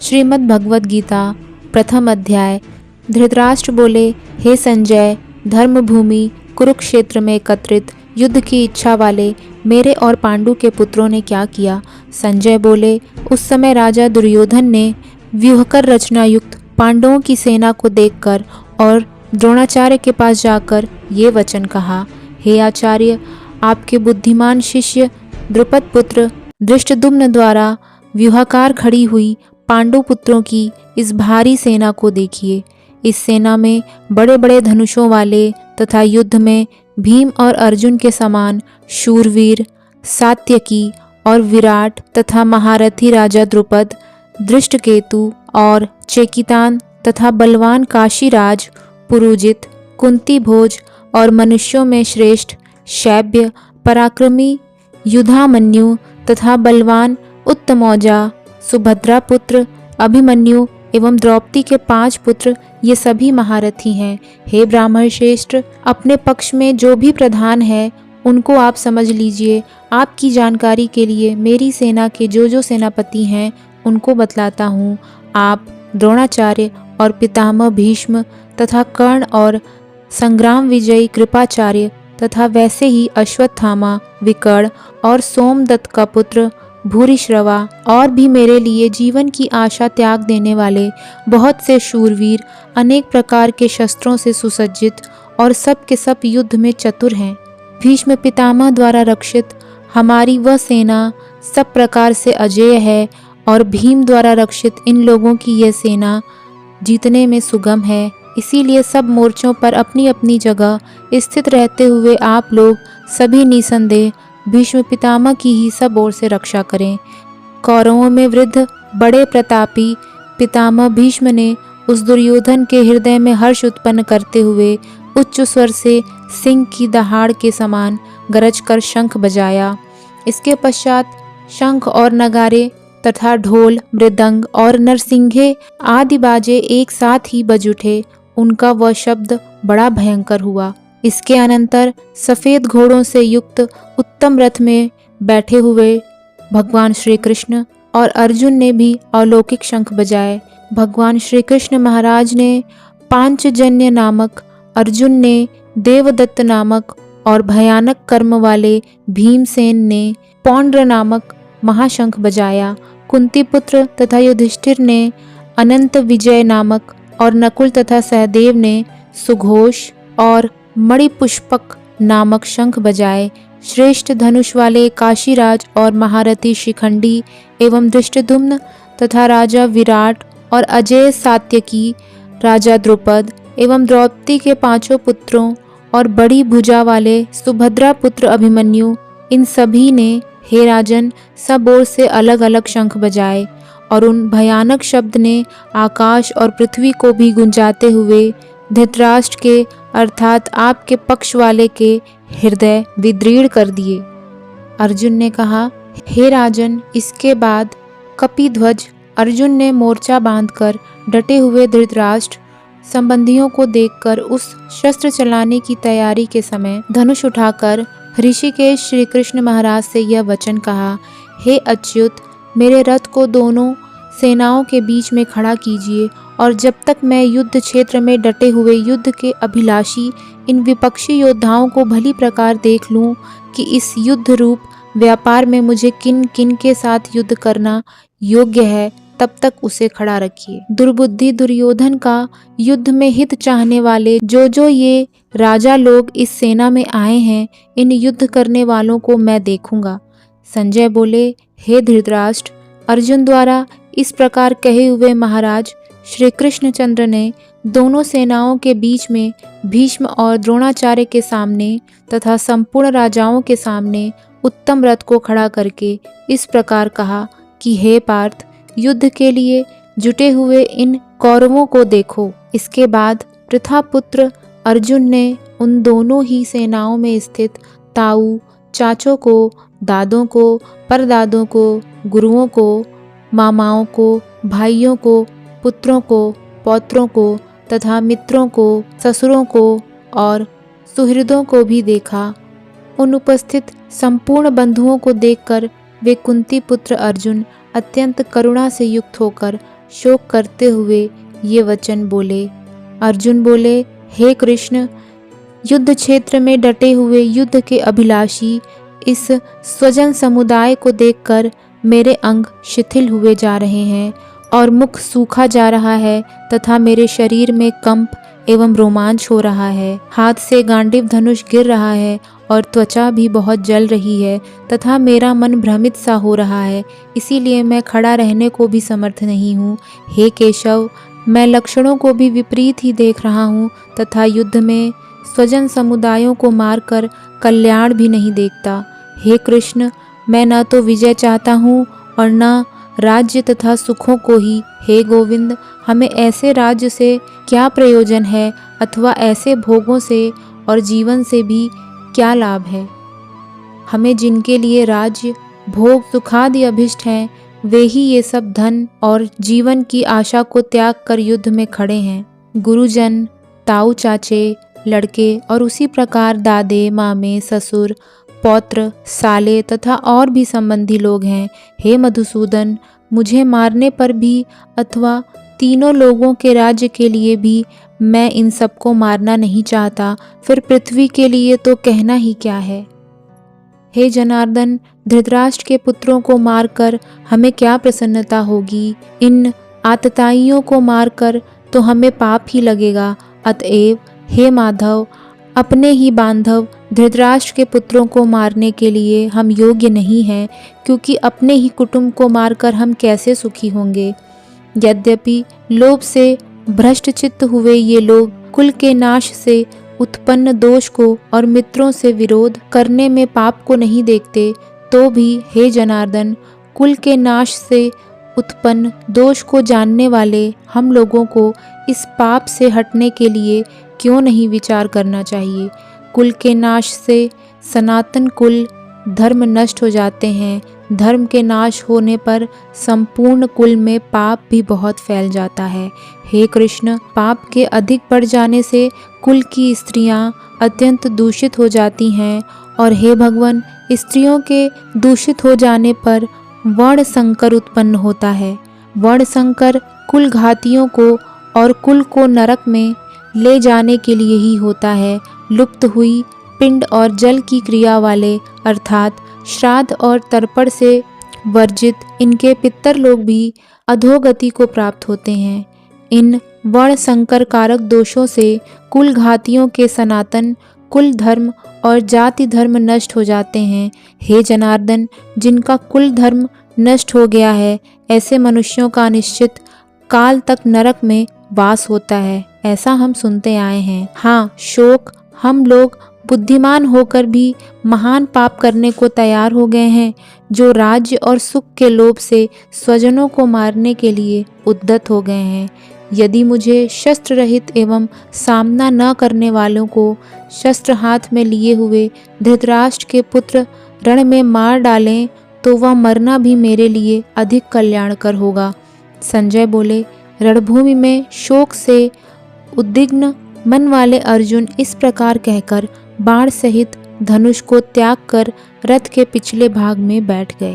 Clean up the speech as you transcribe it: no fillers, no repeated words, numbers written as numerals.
श्रीमद् भगवद गीता प्रथम अध्याय। धृतराष्ट्र बोले, हे संजय, धर्मभूमि कुरुक्षेत्र में एकत्रित युद्ध की इच्छा वाले मेरे और पांडु के पुत्रों ने क्या किया। संजय बोले, उस समय राजा दुर्योधन ने व्यूहकर रचना युक्त पांडवों की सेना को देखकर और द्रोणाचार्य के पास जाकर ये वचन कहा, हे आचार्य, आपके बुद्धिमान शिष्य द्रुपद पुत्र धृष्टद्युम्न द्वारा व्यूहाकार खड़ी हुई पांडु पुत्रों की इस भारी सेना को देखिए। इस सेना में बड़े बड़े धनुषों वाले तथा युद्ध में भीम और अर्जुन के समान शूरवीर, सात्यकी और विराट तथा महारथी राजा द्रुपद, दृष्टकेतु और चेकितान तथा बलवान काशीराज, पुरुजित, कुंती भोज और मनुष्यों में श्रेष्ठ शैब्य, पराक्रमी युधामन्यु तथा बलवान उत्तमौजा, सुभद्रा पुत्र अभिमन्यु एवं द्रौपदी के 5 पुत्र, ये सभी महारथी हैं। हे ब्राह्मण श्रेष्ठ, अपने पक्ष में जो भी प्रधान है उनको आप समझ लीजिए। आपकी जानकारी के लिए मेरी सेना के जो सेनापति हैं उनको बतलाता हूँ। आप द्रोणाचार्य और पितामह भीष्म तथा कर्ण और संग्राम विजयी कृपाचार्य तथा वैसे ही अश्वत्थामा, विकर्ण और सोमदत्त का पुत्र भूरिश्रवा और भी मेरे लिए जीवन की आशा त्याग देने वाले बहुत से शूरवीर, अनेक प्रकार के शस्त्रों से सुसज्जित और सब के सब युद्ध में चतुर हैं। भीष्म पितामह द्वारा रक्षित हमारी वह सेना सब प्रकार से अजेय है और भीम द्वारा रक्षित इन लोगों की यह सेना जीतने में सुगम है। इसीलिए सब मोर्चों पर अपनी अपनी जगह स्थित रहते हुए आप लोग सभी निसंदेह भीष्म पितामह की ही सब ओर से रक्षा करें। कौरवों में वृद्ध बड़े प्रतापी पितामह भीष्म ने उस दुर्योधन के हृदय में हर्ष उत्पन्न करते हुए उच्च स्वर से सिंह की दहाड़ के समान गरज कर शंख बजाया। इसके पश्चात शंख और नगारे तथा ढोल, मृदंग और नरसिंघे आदि बाजे एक साथ ही बज उठे। उनका वह शब्द बड़ा भयंकर हुआ। इसके अनंतर सफ़ेद घोड़ों से युक्त उत्तम रथ में बैठे हुए भगवान श्री कृष्ण और अर्जुन ने भी अलौकिक शंख बजाए। भगवान श्री कृष्ण महाराज ने पांचजन्य नामक, अर्जुन ने देवदत्त नामक और भयानक कर्म वाले भीमसेन ने पौंड्र नामक महाशंख बजाया। कुंती पुत्र तथा युधिष्ठिर ने अनंत विजय नामक और नकुल तथा सहदेव ने सुघोष और मणिपुष्पक नामक शंख बजाए। श्रेष्ठ धनुष वाले काशीराज और महारथी शिखंडी एवं धृष्टद्युम्न तथा राजा विराट और अजेय सात्यकी, राजा द्रुपद एवं द्रौपदी के 5 पुत्रों और बड़ी भुजा वाले सुभद्रा पुत्र अभिमन्यु, इन सभी ने हे राजन सब ओर से अलग अलग शंख बजाए और उन भयानक शब्द ने आकाश और पृथ्वी को भी गुंजाते हुए धृतराष्ट्र के अर्थात आपके पक्ष वाले के हृदय विदृढ़ कर दिए। अर्जुन ने कहा, हे राजन, इसके बाद कपिध्वज अर्जुन ने मोर्चा बांधकर डटे हुए धृतराष्ट्र संबंधियों को देखकर उस शस्त्र चलाने की तैयारी के समय धनुष उठाकर ऋषिकेश श्री कृष्ण महाराज से यह वचन कहा, हे अच्युत, मेरे रथ को दोनों सेनाओं के बीच में खड़ा कीजिए और जब तक मैं युद्ध क्षेत्र में डटे हुए युद्ध के अभिलाषी इन विपक्षी योद्धाओं को भली प्रकार देख लूं कि इस युद्ध रूप व्यापार में मुझे किन किन के साथ युद्ध करना योग्य है, तब तक उसे खड़ा रखिए। दुर्बुद्धि दुर्योधन का युद्ध में हित चाहने वाले जो ये राजा लोग इस सेना में आए हैं, इन युद्ध करने वालों को मैं देखूंगा। संजय बोले, हे धृतराष्ट्र, अर्जुन द्वारा इस प्रकार कहे हुए महाराज श्री कृष्णचंद्र ने दोनों सेनाओं के बीच में भीष्म और द्रोणाचार्य के सामने तथा संपूर्ण राजाओं के सामने उत्तम रथ को खड़ा करके इस प्रकार कहा कि हे पार्थ, युद्ध के लिए जुटे हुए इन कौरवों को देखो। इसके बाद प्रथापुत्र अर्जुन ने उन दोनों ही सेनाओं में स्थित ताऊ, चाचों को, दादों को, परदादों को, गुरुओं को, मामाओं को, भाइयों को, पुत्रों को, पौत्रों को तथा मित्रों को, ससुरों को और सुहृदों को भी देखा। उन उपस्थित संपूर्ण बंधुओं को देखकर वे कुंती पुत्र अर्जुन अत्यंत करुणा से युक्त होकर शोक करते हुए ये वचन बोले। अर्जुन बोले, हे कृष्ण, युद्ध क्षेत्र में डटे हुए युद्ध के अभिलाषी इस स्वजन समुदाय को देखकर मेरे अंग शिथिल हुए जा रहे हैं और मुख सूखा जा रहा है तथा मेरे शरीर में कंप एवं रोमांच हो रहा है। हाथ से गांडीव धनुष गिर रहा है और त्वचा भी बहुत जल रही है तथा मेरा मन भ्रमित सा हो रहा है, इसीलिए मैं खड़ा रहने को भी समर्थ नहीं हूँ। हे केशव, मैं लक्षणों को भी विपरीत ही देख रहा हूँ तथा युद्ध में स्वजन समुदायों को मारकर कल्याण भी नहीं देखता। हे कृष्ण, मैं न तो विजय चाहता हूँ और न राज्य तथा सुखों को ही। हे गोविंद, हमें ऐसे राज्य से क्या प्रयोजन है अथवा ऐसे भोगों से और जीवन से भी क्या लाभ है। हमें जिनके लिए राज्य भोग सुखादि अभिष्ट हैं, वे ही ये सब धन और जीवन की आशा को त्याग कर युद्ध में खड़े हैं। गुरुजन, ताऊ चाचे, लड़के और उसी प्रकार दादे, मामे, ससुर, पौत्र, साले तथा और भी संबंधी लोग हैं। हे मधुसूदन, मुझे मारने पर भी अथवा तीनों लोगों के राज्य के लिए भी मैं इन सबको मारना नहीं चाहता, फिर पृथ्वी के लिए तो कहना ही क्या है। हे जनार्दन, धृतराष्ट्र के पुत्रों को मारकर हमें क्या प्रसन्नता होगी। इन आतताइयों को मारकर तो हमें पाप ही लगेगा। अतएव हे माधव, अपने ही बांधव धृतराष्ट्र के पुत्रों को मारने के लिए हम योग्य नहीं हैं, क्योंकि अपने ही कुटुंब को मारकर हम कैसे सुखी होंगे। यद्यपि लोभ से भ्रष्टचित्त हुए ये लोग कुल के नाश से उत्पन्न दोष को और मित्रों से विरोध करने में पाप को नहीं देखते, तो भी हे जनार्दन, कुल के नाश से उत्पन्न दोष को जानने वाले हम लोगों को इस पाप से हटने के लिए क्यों नहीं विचार करना चाहिए। कुल के नाश से सनातन कुल धर्म नष्ट हो जाते हैं। धर्म के नाश होने पर संपूर्ण कुल में पाप भी बहुत फैल जाता है। हे कृष्ण, पाप के अधिक बढ़ जाने से कुल की स्त्रियां अत्यंत दूषित हो जाती हैं और हे भगवान, स्त्रियों के दूषित हो जाने पर वर्ण संकर उत्पन्न होता है। वर्ण संकर कुल घातियों को और कुल को नरक में ले जाने के लिए ही होता है। लुप्त हुई पिंड और जल की क्रिया वाले अर्थात श्राद्ध और तर्पण से वर्जित इनके पितर लोग भी अधोगति को प्राप्त होते हैं। इन वर्ण संकर कारक दोषों से कुल घातियों के सनातन कुल धर्म और जाति धर्म नष्ट हो जाते हैं। हे जनार्दन, जिनका कुल धर्म नष्ट हो गया है, ऐसे मनुष्यों का निश्चित काल तक नरक में वास होता है, ऐसा हम सुनते आए हैं। हाँ, शोक, हम लोग बुद्धिमान होकर भी महान पाप करने को तैयार हो गए हैं, जो राज्य और सुख के लोभ से स्वजनों को मारने के लिए उद्यत हो गए हैं। यदि मुझे शस्त्र रहित एवं सामना न करने वालों को शस्त्र हाथ में लिए हुए धृतराष्ट्र के पुत्र रण में मार डालें, तो वह मरना भी मेरे लिए अधिक कल्याणकर होगा। संजय बोले, रणभूमि में शोक से उद्विग्न मन वाले अर्जुन इस प्रकार कहकर बाण सहित धनुष को त्याग कर रथ के पिछले भाग में बैठ गए।